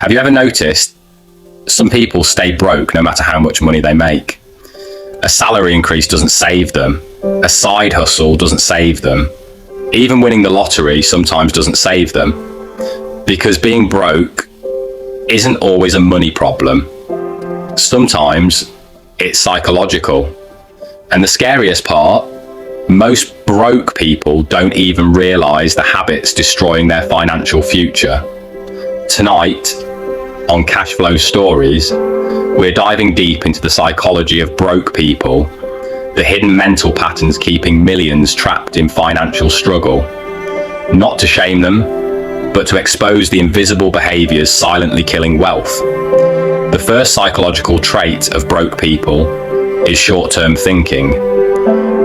Have you ever noticed some people stay broke no matter how much money they make? A salary increase doesn't save them. A side hustle doesn't save them. Even winning the lottery sometimes doesn't save them. Because being broke isn't always a money problem. Sometimes it's psychological. And the scariest part, most broke people don't even realize the habits destroying their financial future. Tonight, on Cash Flow Stories, we're diving deep into the psychology of broke people, the hidden mental patterns keeping millions trapped in financial struggle. Not to shame them, but to expose the invisible behaviors silently killing wealth. The first psychological trait of broke people is short-term thinking.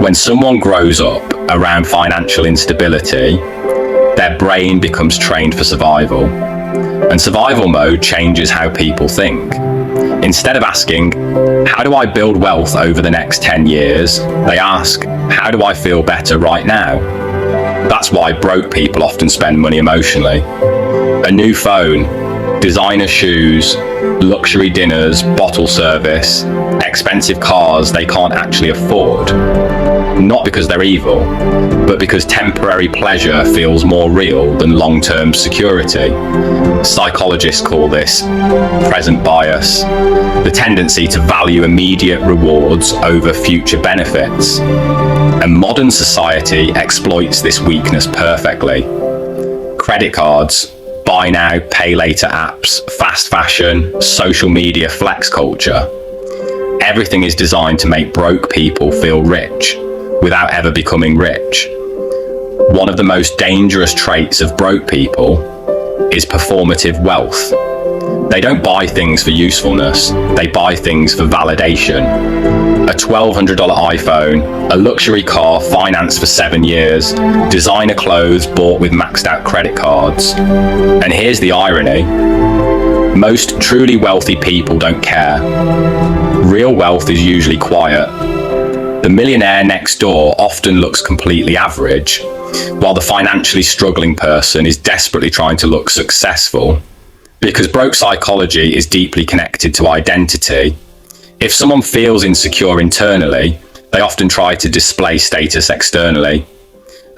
When someone grows up around financial instability, their brain becomes trained for survival. And survival mode changes how people think. Instead of asking, how do I build wealth over the next 10 years? They ask, how do I feel better right now? That's why broke people often spend money emotionally. A new phone, designer shoes, luxury dinners, bottle service, expensive cars they can't actually afford. Not because they're evil, but because temporary pleasure feels more real than long-term security. Psychologists call this present bias, the tendency to value immediate rewards over future benefits. And modern society exploits this weakness perfectly. Credit cards, buy now, pay later apps, fast fashion, social media flex culture. Everything is designed to make broke people feel rich without ever becoming rich. One of the most dangerous traits of broke people is performative wealth. They don't buy things for usefulness, they buy things for validation. A $1,200 iPhone, a luxury car financed for 7 years, designer clothes bought with maxed out credit cards. And here's the irony. Most truly wealthy people don't care. Real wealth is usually quiet. The millionaire next door often looks completely average, while the financially struggling person is desperately trying to look successful. Because broke psychology is deeply connected to identity, if someone feels insecure internally, they often try to display status externally.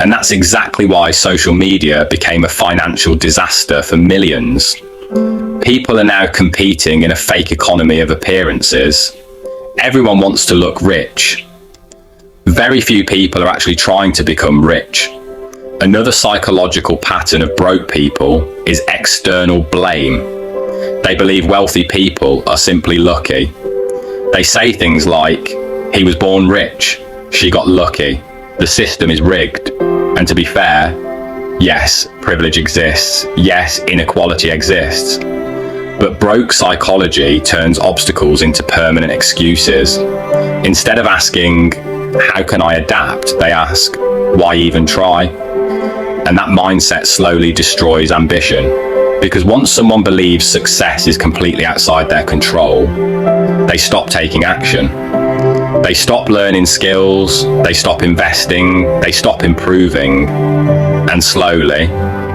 And that's exactly why social media became a financial disaster for millions. People are now competing in a fake economy of appearances. Everyone wants to look rich. Very few people are actually trying to become rich. Another psychological pattern of broke people is external blame. They believe wealthy people are simply lucky. They say things like, he was born rich, she got lucky, the system is rigged. And to be fair, yes, privilege exists, yes, inequality exists. But broke psychology turns obstacles into permanent excuses. Instead of asking, how can I adapt? They ask, why even try? And that mindset slowly destroys ambition. Because once someone believes success is completely outside their control, they stop taking action. They stop learning skills, they stop investing, they stop improving, and slowly,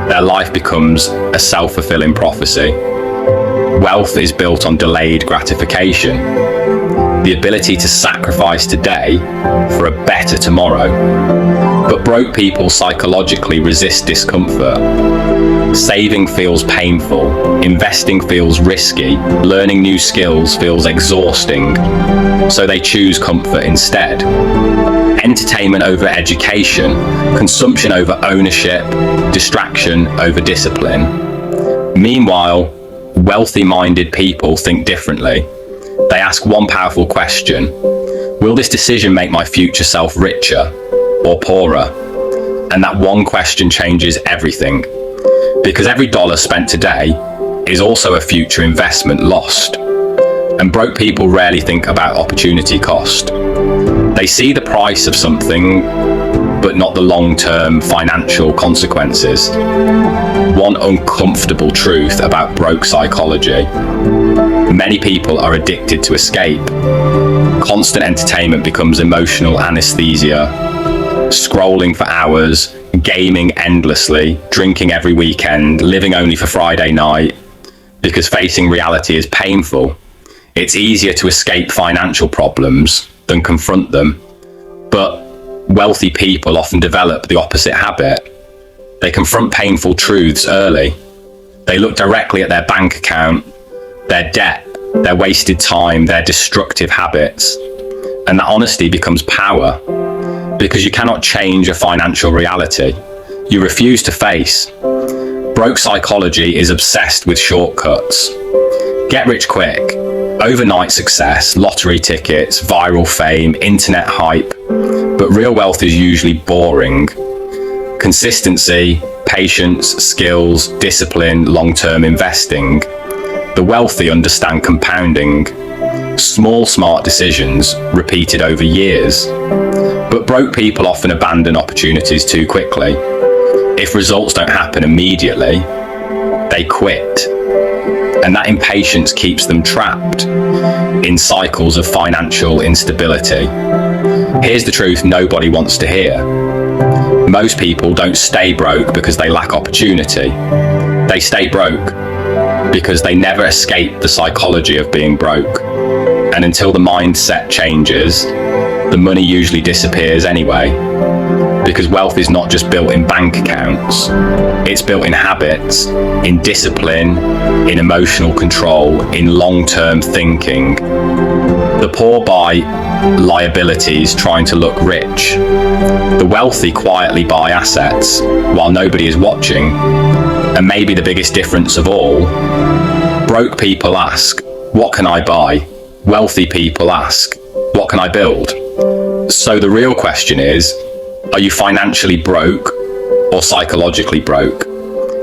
their life becomes a self-fulfilling prophecy. Wealth is built on delayed gratification, the ability to sacrifice today for a better tomorrow. But broke people psychologically resist discomfort. Saving feels painful, investing feels risky, learning new skills feels exhausting, so they choose comfort instead. Entertainment over education, consumption over ownership, distraction over discipline. Meanwhile, wealthy-minded people think differently. They ask one powerful question: will this decision make my future self richer or poorer? And that one question changes everything. Because every dollar spent today is also a future investment lost. And broke people rarely think about opportunity cost. They see the price of something, but not the long-term financial consequences. One uncomfortable truth about broke psychology: many people are addicted to escape. Constant entertainment becomes emotional anesthesia. Scrolling for hours, gaming endlessly, drinking every weekend, living only for Friday night. because facing reality is painful. It's easier to escape financial problems than confront them. But wealthy people often develop the opposite habit. They confront painful truths early. They look directly at their bank account, their debt, their wasted time, their destructive habits. And that honesty becomes power, because you cannot change a financial reality you refuse to face. Broke psychology is obsessed with shortcuts. Get rich quick, overnight success, lottery tickets, viral fame, internet hype. But real wealth is usually boring. Consistency, patience, skills, discipline, long-term investing. The wealthy understand compounding. Small, smart decisions repeated over years. But broke people often abandon opportunities too quickly. If results don't happen immediately, they quit. And that impatience keeps them trapped in cycles of financial instability. Here's the truth nobody wants to hear. Most people don't stay broke because they lack opportunity. They stay broke because they never escape the psychology of being broke. And until the mindset changes, the money usually disappears anyway. Because wealth is not just built in bank accounts, it's built in habits, in discipline, in emotional control, in long-term thinking. The poor buy liabilities trying to look rich. The wealthy quietly buy assets while nobody is watching. And maybe the biggest difference of all, broke people ask, what can I buy? Wealthy people ask, what can I build? So the real question is, are you financially broke or psychologically broke?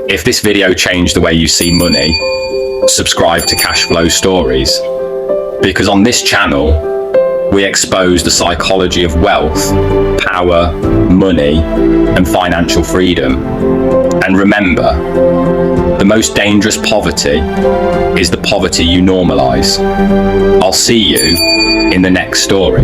If this video changed the way you see money, subscribe to Cash Flow Stories. Because on this channel, we expose the psychology of wealth, power, money, and financial freedom. And remember, the most dangerous poverty is the poverty you normalize. I'll see you in the next story.